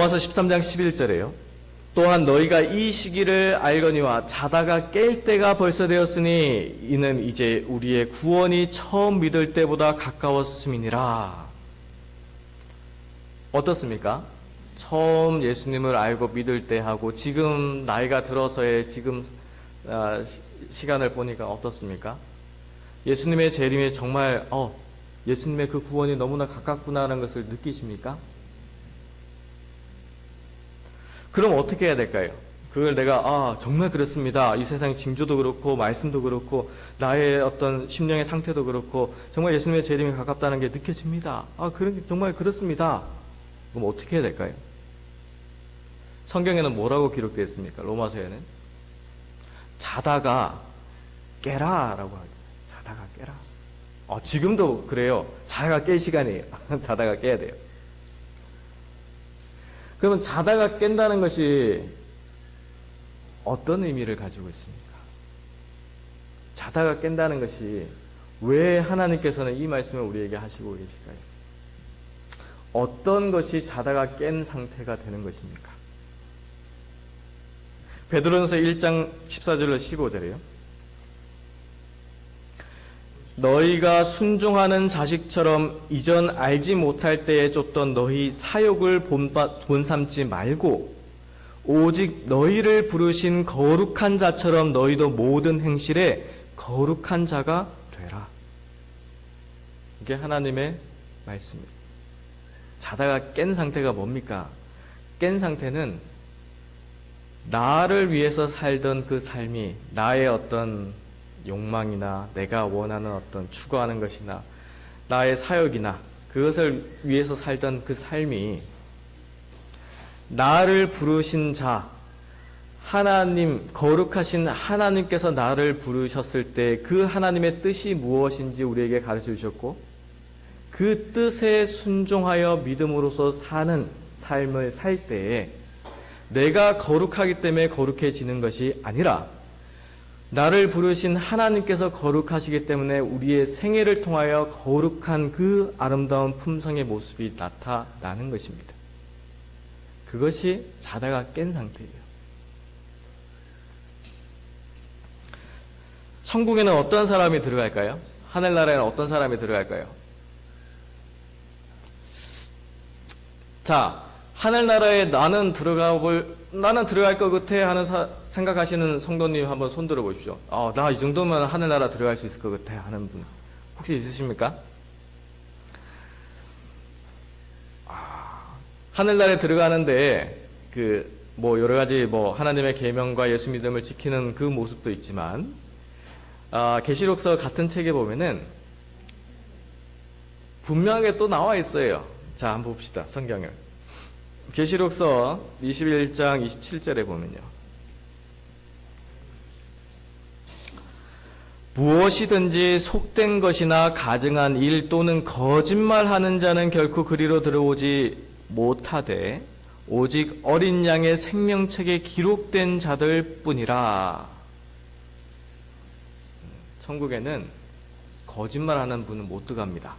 로마서 13장 11절에요. 또한 너희가 이 시기를 알거니와 자다가 깰 때가 벌써 되었으니 이는 이제 우리의 구원이 처음 믿을 때보다 가까웠음이니라. 어떻습니까? 처음 예수님을 알고 믿을 때 하고 지금 나이가 들어서의 지금 시간을 보니까 어떻습니까? 예수님의 재림이 정말 예수님의 그 구원이 너무나 가깝구나라는 것을 느끼십니까? 그럼 어떻게 해야 될까요? 그걸 내가 정말 그렇습니다. 이 세상 징조도 그렇고 말씀도 그렇고 나의 어떤 심령의 상태도 그렇고 정말 예수님의 재림이 가깝다는 게 느껴집니다. 정말 그렇습니다. 그럼 어떻게 해야 될까요? 성경에는 뭐라고 기록되어 있습니까? 로마서에는 자다가 깨라 라고 하죠. 자다가 깨라. 지금도 그래요. 자다가 깰 시간이에요. 자다가 깨야 돼요. 그러면 자다가 깬다는 것이 어떤 의미를 가지고 있습니까? 자다가 깬다는 것이 왜 하나님께서는 이 말씀을 우리에게 하시고 계실까요? 어떤 것이 자다가 깬 상태가 되는 것입니까? 베드로전서 1장 14절로 15절이에요. 너희가 순종하는 자식처럼 이전 알지 못할 때에 쫓던 너희 사욕을 본삼지 말고 오직 너희를 부르신 거룩한 자처럼 너희도 모든 행실에 거룩한 자가 되라. 이게 하나님의 말씀입니다. 자다가 깬 상태가 뭡니까? 깬 상태는 나를 위해서 살던 그 삶이 나의 어떤 욕망이나 내가 원하는 어떤 추구하는 것이나 나의 사역이나 그것을 위해서 살던 그 삶이 나를 부르신 자 하나님, 거룩하신 하나님께서 나를 부르셨을 때 그 하나님의 뜻이 무엇인지 우리에게 가르쳐 주셨고 그 뜻에 순종하여 믿음으로써 사는 삶을 살 때에 내가 거룩하기 때문에 거룩해지는 것이 아니라 나를 부르신 하나님께서 거룩하시기 때문에 우리의 생애를 통하여 거룩한 그 아름다운 품성의 모습이 나타나는 것입니다. 그것이 자다가 깬 상태예요. 천국에는 어떤 사람이 들어갈까요? 하늘나라에는 어떤 사람이 들어갈까요? 자, 하늘나라에 나는 들어갈 것 같아 하는 생각하시는 성도님 한번 손 들어 보십시오. 나 이 정도면 하늘나라 들어갈 수 있을 것 같아 하는 분 혹시 있으십니까? 하늘나라에 들어가는데 여러 가지 하나님의 계명과 예수 믿음을 지키는 그 모습도 있지만 계시록서 같은 책에 보면은 분명하게 또 나와 있어요. 자, 한번 봅시다. 성경을. 계시록서 21장 27절에 보면요. 무엇이든지 속된 것이나 가증한 일 또는 거짓말하는 자는 결코 그리로 들어오지 못하되 오직 어린 양의 생명책에 기록된 자들 뿐이라. 천국에는 거짓말하는 분은 못 들어갑니다.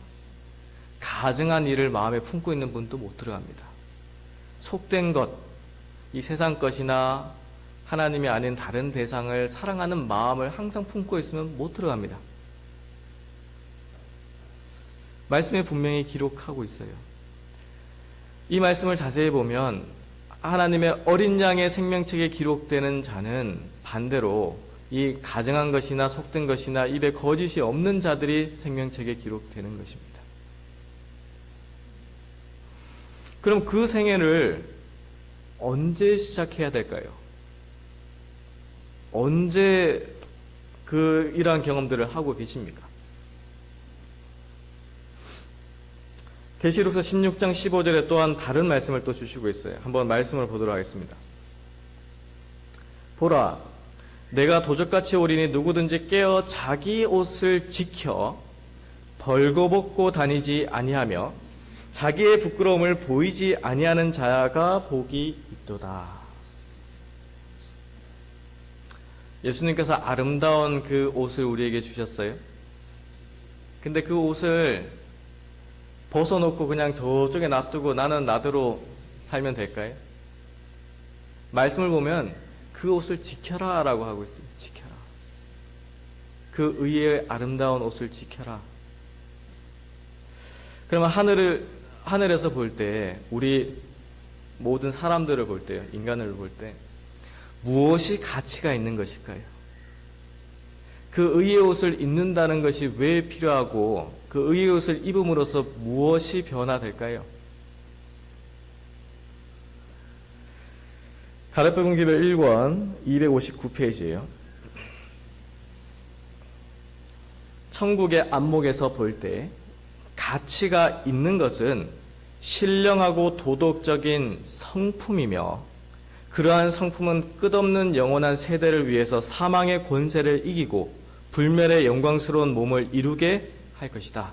가증한 일을 마음에 품고 있는 분도 못 들어갑니다. 속된 것, 이 세상 것이나 하나님이 아닌 다른 대상을 사랑하는 마음을 항상 품고 있으면 못 들어갑니다. 말씀에 분명히 기록하고 있어요. 이 말씀을 자세히 보면 하나님의 어린 양의 생명책에 기록되는 자는 반대로 이 가증한 것이나 속된 것이나 입에 거짓이 없는 자들이 생명책에 기록되는 것입니다. 그럼 그 생애를 언제 시작해야 될까요? 언제 이러한 경험들을 하고 계십니까? 계시록서 16장 15절에 또한 다른 말씀을 또 주시고 있어요. 한번 말씀을 보도록 하겠습니다. 보라, 내가 도적같이 오리니 누구든지 깨어 자기 옷을 지켜 벌거벗고 다니지 아니하며 자기의 부끄러움을 보이지 아니하는 자가 복이 있도다. 예수님께서 아름다운 그 옷을 우리에게 주셨어요. 근데 그 옷을 벗어놓고 그냥 저쪽에 놔두고 나는 나대로 살면 될까요? 말씀을 보면 그 옷을 지켜라 라고 하고 있어요. 지켜라. 그 의의 아름다운 옷을 지켜라. 그러면 하늘에서 볼 때, 우리 모든 사람들을 볼 때, 인간을 볼 때 무엇이 가치가 있는 것일까요? 그 의의 옷을 입는다는 것이 왜 필요하고 그 의의 옷을 입음으로써 무엇이 변화될까요? 가르페 기별 1권 259페이지예요. 천국의 안목에서 볼 때 가치가 있는 것은 신령하고 도덕적인 성품이며 그러한 성품은 끝없는 영원한 세대를 위해서 사망의 권세를 이기고 불멸의 영광스러운 몸을 이루게 할 것이다.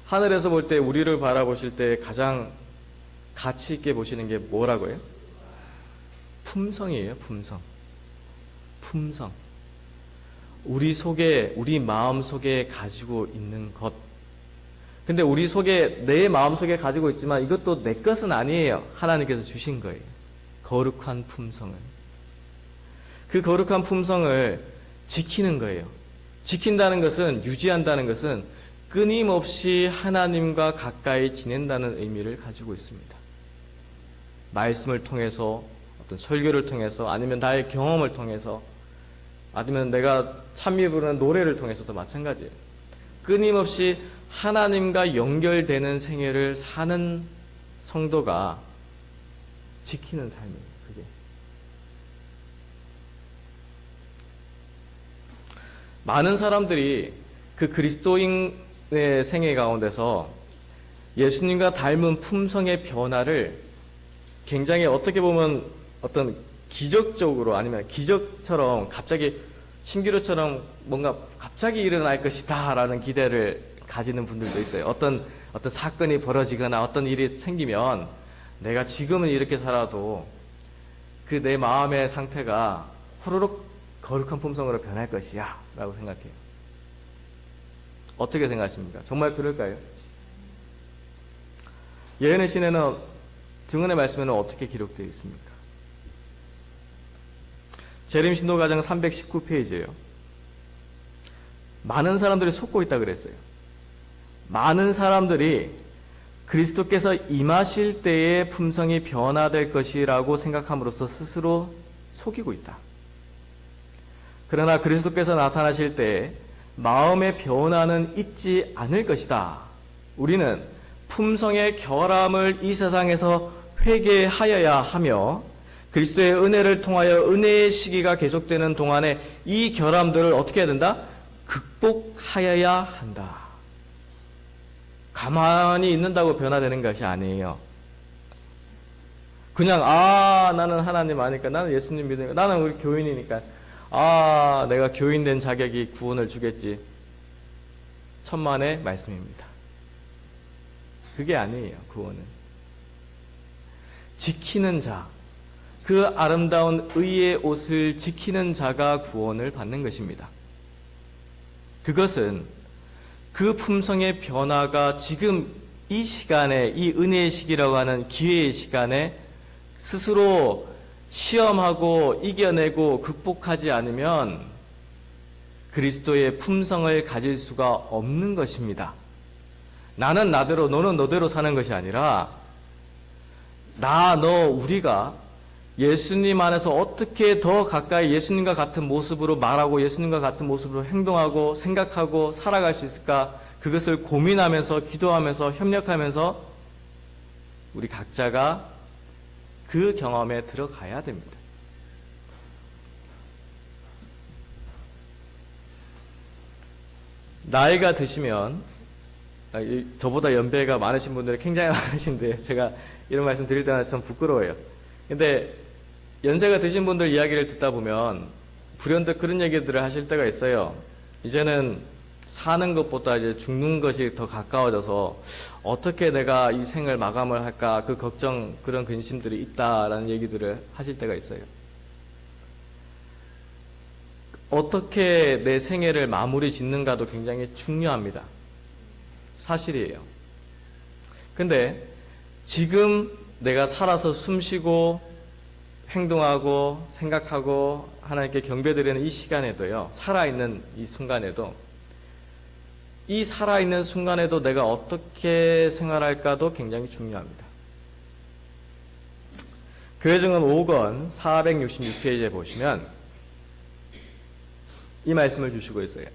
하늘에서 볼 때 우리를 바라보실 때 가장 가치 있게 보시는 게 뭐라고요? 품성이에요. 품성. 우리 속에, 우리 마음 속에 가지고 있는 것. 근데 우리 속에, 내 마음 속에 가지고 있지만 이것도 내 것은 아니에요. 하나님께서 주신 거예요. 거룩한 품성을. 그 거룩한 품성을 지키는 거예요. 지킨다는 것은, 유지한다는 것은 끊임없이 하나님과 가까이 지낸다는 의미를 가지고 있습니다. 말씀을 통해서, 어떤 설교를 통해서, 아니면 나의 경험을 통해서, 아니면 내가 찬미 부르는 노래를 통해서도 마찬가지예요. 끊임없이 하나님과 연결되는 생애를 사는 성도가 지키는 삶이에요. 그게. 많은 사람들이 그 그리스도인의 생애 가운데서 예수님과 닮은 품성의 변화를 굉장히 어떻게 보면 어떤 기적적으로 아니면 기적처럼 갑자기 신기루처럼 뭔가 갑자기 일어날 것이다 라는 기대를 가지는 분들도 있어요. 어떤 사건이 벌어지거나 어떤 일이 생기면 내가 지금은 이렇게 살아도 그 내 마음의 상태가 호로록 거룩한 품성으로 변할 것이야 라고 생각해요. 어떻게 생각하십니까? 정말 그럴까요? 예언의 신에는 증언의 말씀에는 어떻게 기록되어 있습니까? 재림 신도가정 319페이지예요. 많은 사람들이 속고 있다 그랬어요. 많은 사람들이 그리스도께서 임하실 때의 품성이 변화될 것이라고 생각함으로써 스스로 속이고 있다. 그러나 그리스도께서 나타나실 때 마음의 변화는 있지 않을 것이다. 우리는 품성의 결함을 이 세상에서 회개하여야 하며 그리스도의 은혜를 통하여 은혜의 시기가 계속되는 동안에 이 결함들을 어떻게 해야 된다? 극복하여야 한다. 가만히 있는다고 변화되는 것이 아니에요. 그냥 나는 하나님 아니까, 나는 예수님 믿으니까, 나는 우리 교인이니까 내가 교인된 자격이 구원을 주겠지. 천만의 말씀입니다. 그게 아니에요. 구원은 지키는 자, 그 아름다운 의의 옷을 지키는 자가 구원을 받는 것입니다. 그것은 그 품성의 변화가 지금 이 시간에, 이 은혜의 시기라고 하는 기회의 시간에 스스로 시험하고 이겨내고 극복하지 않으면 그리스도의 품성을 가질 수가 없는 것입니다. 나는 나대로, 너는 너대로 사는 것이 아니라 우리가 예수님 안에서 어떻게 더 가까이 예수님과 같은 모습으로 말하고 예수님과 같은 모습으로 행동하고 생각하고 살아갈 수 있을까? 그것을 고민하면서 기도하면서 협력하면서 우리 각자가 그 경험에 들어가야 됩니다. 나이가 드시면, 저보다 연배가 많으신 분들이 굉장히 많으신데 제가 이런 말씀 드릴 때마다 좀 부끄러워요. 근데 연세가 드신 분들 이야기를 듣다 보면 불현듯 그런 얘기들을 하실 때가 있어요. 이제는 사는 것보다 이제 죽는 것이 더 가까워져서 어떻게 내가 이 생을 마감을 할까, 그 걱정, 그런 근심들이 있다라는 얘기들을 하실 때가 있어요. 어떻게 내 생애를 마무리 짓는가도 굉장히 중요합니다. 사실이에요. 근데 지금 내가 살아서 숨쉬고 행동하고 생각하고 하나님께 경배드리는 이 시간에도요, 살아있는 이 순간에도, 이 살아있는 순간에도 내가 어떻게 생활할까도 굉장히 중요합니다. 교회증언 5권 466페이지에 보시면 이 말씀을 주시고 있어요.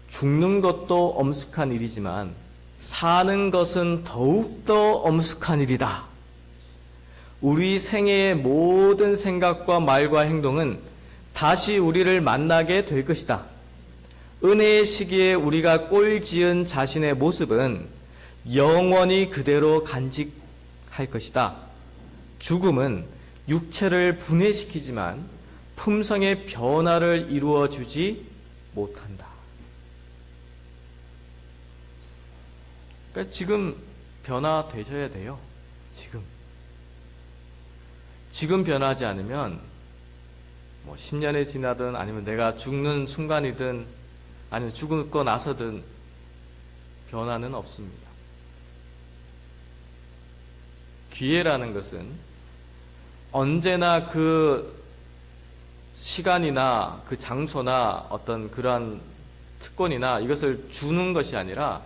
죽는 것도 엄숙한 일이지만 사는 것은 더욱더 엄숙한 일이다. 우리 생애의 모든 생각과 말과 행동은 다시 우리를 만나게 될 것이다. 은혜의 시기에 우리가 꼴지은 자신의 모습은 영원히 그대로 간직할 것이다. 죽음은 육체를 분해시키지만 품성의 변화를 이루어 주지 못한다. 그러니까 지금 변화되셔야 돼요. 지금 변하지 않으면 뭐 10년이 지나든 아니면 내가 죽는 순간이든 아니면 죽고 나서든 변화는 없습니다. 기회라는 것은 언제나 그 시간이나 그 장소나 어떤 그러한 특권이나 이것을 주는 것이 아니라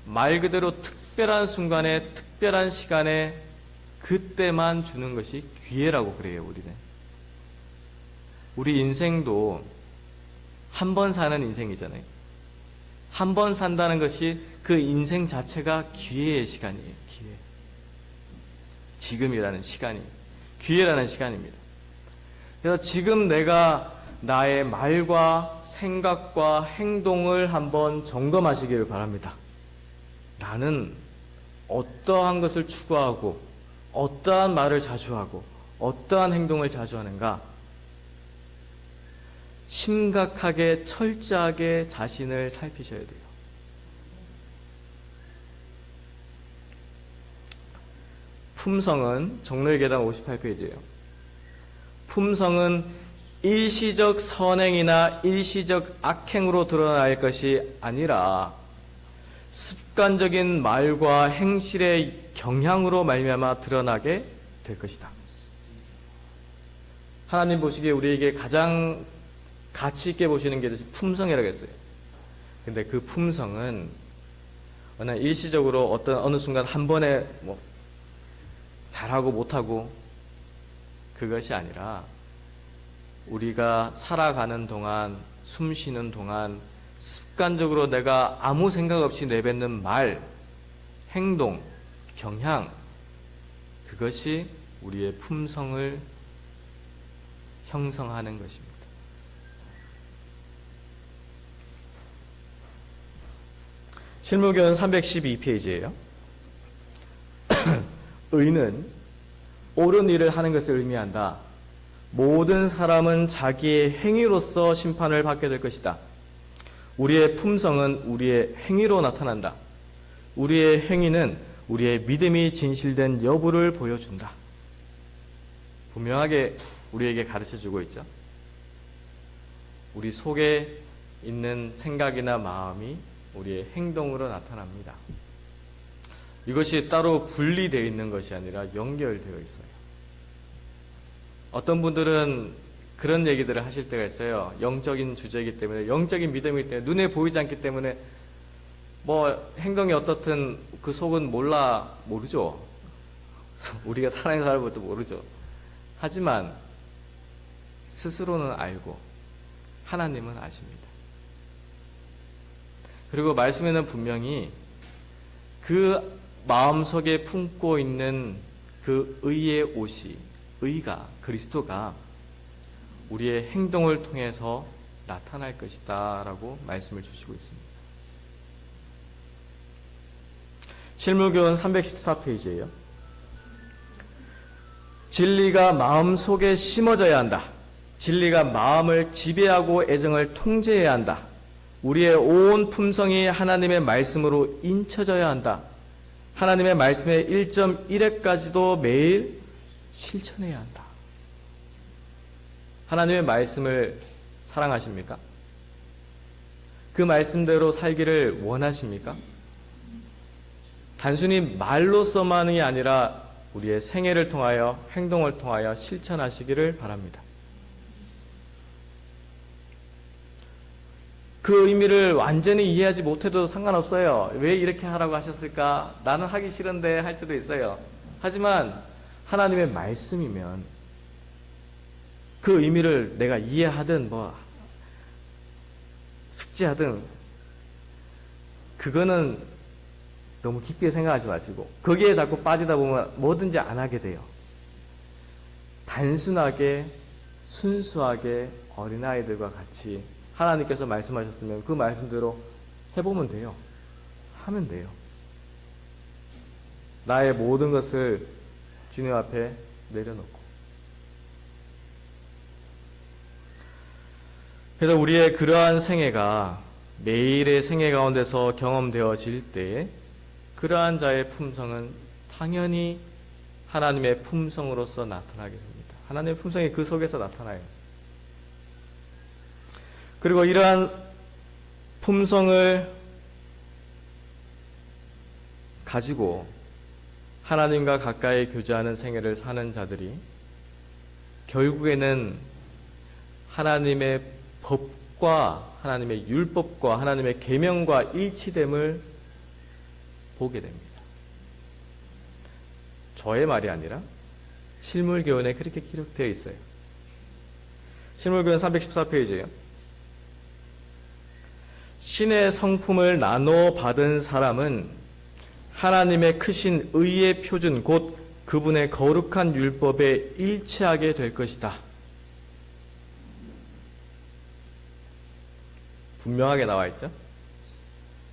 말 그대로 특별한 순간에 특별한 시간에 그때만 주는 것이 기회라고 그래요. 우리 인생도 한 번 사는 인생이잖아요. 한 번 산다는 것이 그 인생 자체가 기회의 시간이에요. 기회. 지금이라는 시간이 기회라는 시간입니다. 그래서 지금 내가 나의 말과 생각과 행동을 한번 점검하시기를 바랍니다. 나는 어떠한 것을 추구하고 어떠한 말을 자주 하고 어떠한 행동을 자주 하는가? 심각하게 철저하게 자신을 살피셔야 돼요. 품성은 정로의 계단 58페이지예요. 품성은 일시적 선행이나 일시적 악행으로 드러날 것이 아니라 습관적인 말과 행실의 경향으로 말미암아 드러나게 될 것이다. 하나님 보시기에 우리에게 가장 가치 있게 보시는 게 품성이라고 했어요. 근데 그 품성은 일시적으로 어느 순간 한 번에 뭐 잘하고 못하고 그것이 아니라 우리가 살아가는 동안, 숨 쉬는 동안 습관적으로 내가 아무 생각 없이 내뱉는 말, 행동, 경향, 그것이 우리의 품성을 형성하는 것입니다. 실무교훈 312페이지예요. 의는 옳은 일을 하는 것을 의미한다. 모든 사람은 자기의 행위로서 심판을 받게 될 것이다. 우리의 품성은 우리의 행위로 나타난다. 우리의 행위는 우리의 믿음이 진실된 여부를 보여준다. 분명하게 우리에게 가르쳐주고 있죠. 우리 속에 있는 생각이나 마음이 우리의 행동으로 나타납니다. 이것이 따로 분리되어 있는 것이 아니라 연결되어 있어요. 어떤 분들은 그런 얘기들을 하실 때가 있어요. 영적인 주제이기 때문에, 영적인 믿음이기 때문에, 눈에 보이지 않기 때문에 뭐 행동이 어떻든 그 속은 모르죠. 우리가 사랑의 사람부터 모르죠. 하지만 스스로는 알고 하나님은 아십니다. 그리고 말씀에는 분명히 그 마음속에 품고 있는 그 의의 옷이, 의가, 그리스도가 우리의 행동을 통해서 나타날 것이다 라고 말씀을 주시고 있습니다. 실무교훈 314페이지예요. 진리가 마음속에 심어져야 한다. 진리가 마음을 지배하고 애정을 통제해야 한다. 우리의 온 품성이 하나님의 말씀으로 인쳐져야 한다. 하나님의 말씀의 1.1회까지도 매일 실천해야 한다. 하나님의 말씀을 사랑하십니까? 그 말씀대로 살기를 원하십니까? 단순히 말로서만이 아니라 우리의 생애를 통하여 행동을 통하여 실천하시기를 바랍니다. 그 의미를 완전히 이해하지 못해도 상관없어요. 왜 이렇게 하라고 하셨을까? 나는 하기 싫은데 할 때도 있어요. 하지만 하나님의 말씀이면 그 의미를 내가 이해하든 숙지하든 그거는 너무 깊게 생각하지 마시고 거기에 자꾸 빠지다 보면 뭐든지 안 하게 돼요. 단순하게 순수하게 어린아이들과 같이 하나님께서 말씀하셨으면 그 말씀대로 해보면 돼요. 하면 돼요. 나의 모든 것을 주님 앞에 내려놓고. 그래서 우리의 그러한 생애가 매일의 생애 가운데서 경험되어질 때 그러한 자의 품성은 당연히 하나님의 품성으로서 나타나게 됩니다. 하나님의 품성이 그 속에서 나타나요. 그리고 이러한 품성을 가지고 하나님과 가까이 교제하는 생애를 사는 자들이 결국에는 하나님의 법과 하나님의 율법과 하나님의 계명과 일치됨을 보게 됩니다. 저의 말이 아니라 실물교훈에 그렇게 기록되어 있어요. 실물교훈 314페이지예요. 신의 성품을 나눠 받은 사람은 하나님의 크신 의의 표준 곧 그분의 거룩한 율법에 일치하게 될 것이다. 분명하게 나와 있죠.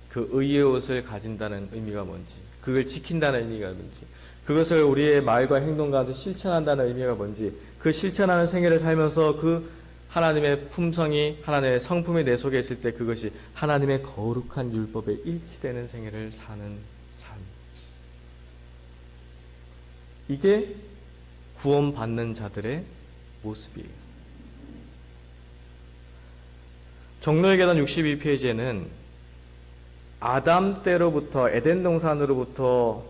그 의의 옷을 가진다는 의미가 뭔지, 그걸 지킨다는 의미가 뭔지, 그것을 우리의 말과 행동 가운데 실천한다는 의미가 뭔지, 그 실천하는 생애를 살면서 그 하나님의 품성이, 하나님의 성품이 내 속에 있을 때 그것이 하나님의 거룩한 율법에 일치되는 생애를 사는 삶. 이게 구원받는 자들의 모습이에요. 종로의 계단 62페이지에는 아담 때로부터 에덴 동산으로부터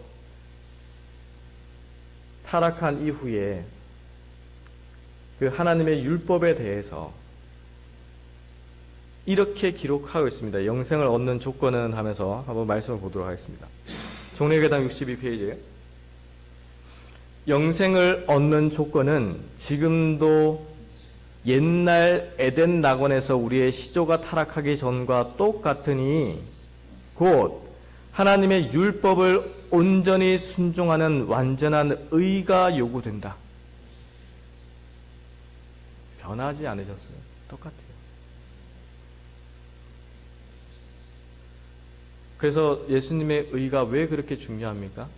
타락한 이후에 그 하나님의 율법에 대해서 이렇게 기록하고 있습니다. 영생을 얻는 조건은 하면서 한번 말씀을 보도록 하겠습니다. 종로의 계단 62페이지에 영생을 얻는 조건은 지금도 옛날 에덴 낙원에서 우리의 시조가 타락하기 전과 똑같으니 곧 하나님의 율법을 온전히 순종하는 완전한 의가 요구된다. 변하지 않으셨어요. 똑같아요. 그래서 예수님의 의가 왜 그렇게 중요합니까?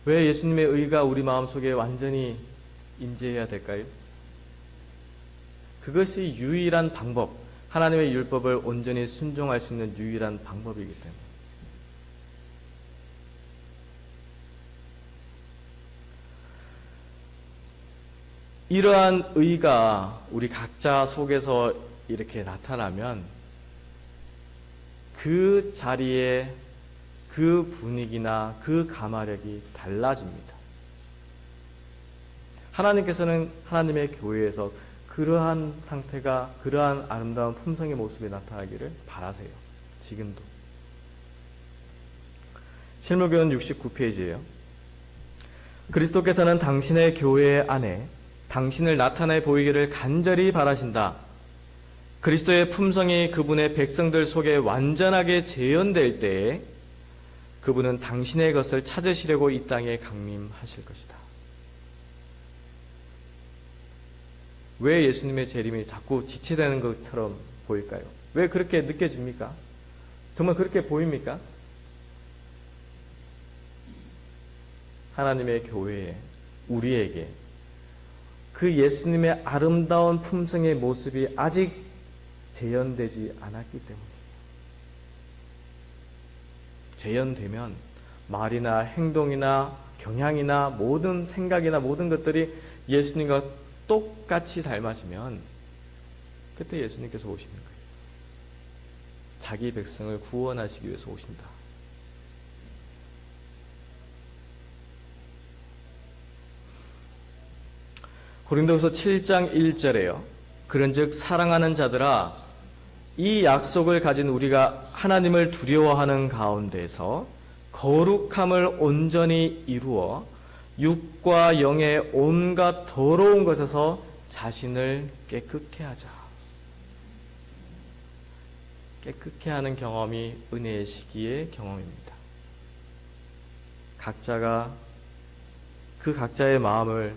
왜 예수님의 의가 우리 마음속에 완전히 임재해야 될까요? 그것이 유일한 방법, 하나님의 율법을 온전히 순종할 수 있는 유일한 방법이기 때문에. 이러한 의가 우리 각자 속에서 이렇게 나타나면 그 자리에 그 분위기나 그 감화력이 달라집니다. 하나님께서는 하나님의 교회에서 그러한 상태가, 그러한 아름다운 품성의 모습이 나타나기를 바라세요. 지금도. 실무교훈 69페이지예요. 그리스도께서는 당신의 교회 안에 당신을 나타내 보이기를 간절히 바라신다. 그리스도의 품성이 그분의 백성들 속에 완전하게 재현될 때에 그분은 당신의 것을 찾으시려고 이 땅에 강림하실 것이다. 왜 예수님의 재림이 자꾸 지체되는 것처럼 보일까요? 왜 그렇게 느껴집니까? 정말 그렇게 보입니까? 하나님의 교회에, 우리에게 그 예수님의 아름다운 품성의 모습이 아직 재현되지 않았기 때문이에요. 재현되면 말이나 행동이나 경향이나 모든 생각이나 모든 것들이 예수님과 똑같이 닮아지면 그때 예수님께서 오시는 거예요. 자기 백성을 구원하시기 위해서 오신다. 고린도후서 7장 1절에요. 그런즉 사랑하는 자들아, 이 약속을 가진 우리가 하나님을 두려워하는 가운데서 거룩함을 온전히 이루어 육과 영의 온갖 더러운 것에서 자신을 깨끗게 하자. 깨끗게 하는 경험이 은혜의 시기의 경험입니다. 각자가 그 각자의 마음을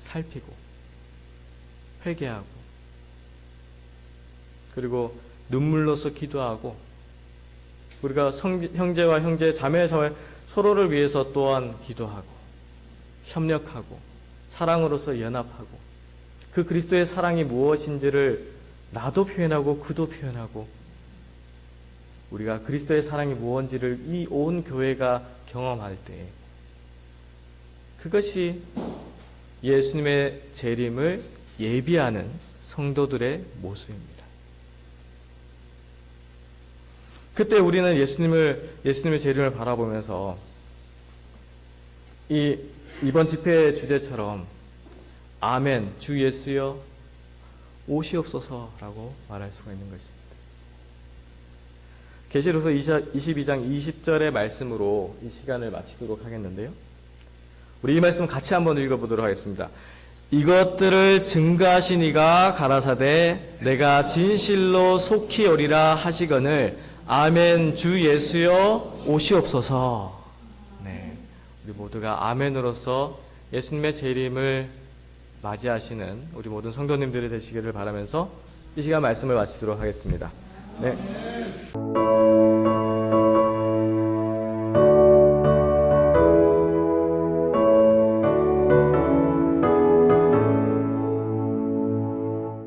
살피고 회개하고 그리고 눈물로써 기도하고 우리가 형제와 형제, 자매사회 서로를 위해서 또한 기도하고 협력하고 사랑으로서 연합하고 그 그리스도의 사랑이 무엇인지를 나도 표현하고 그도 표현하고 우리가 그리스도의 사랑이 무엇인지를 이 온 교회가 경험할 때 그것이 예수님의 재림을 예비하는 성도들의 모습입니다. 그때 우리는 예수님의 재림을 바라보면서 이번 집회의 주제처럼 아멘, 주 예수여 오시옵소서라고 말할 수가 있는 것입니다. 계시록서 22장 20절의 말씀으로 이 시간을 마치도록 하겠는데요. 우리 이 말씀 같이 한번 읽어보도록 하겠습니다. 이것들을 증거하신 이가 가라사대 내가 진실로 속히 오리라 하시거늘 아멘 주 예수여 오시옵소서. 네, 우리 모두가 아멘으로서 예수님의 재림을 맞이하시는 우리 모든 성도님들이 되시기를 바라면서 이 시간 말씀을 마치도록 하겠습니다. 네.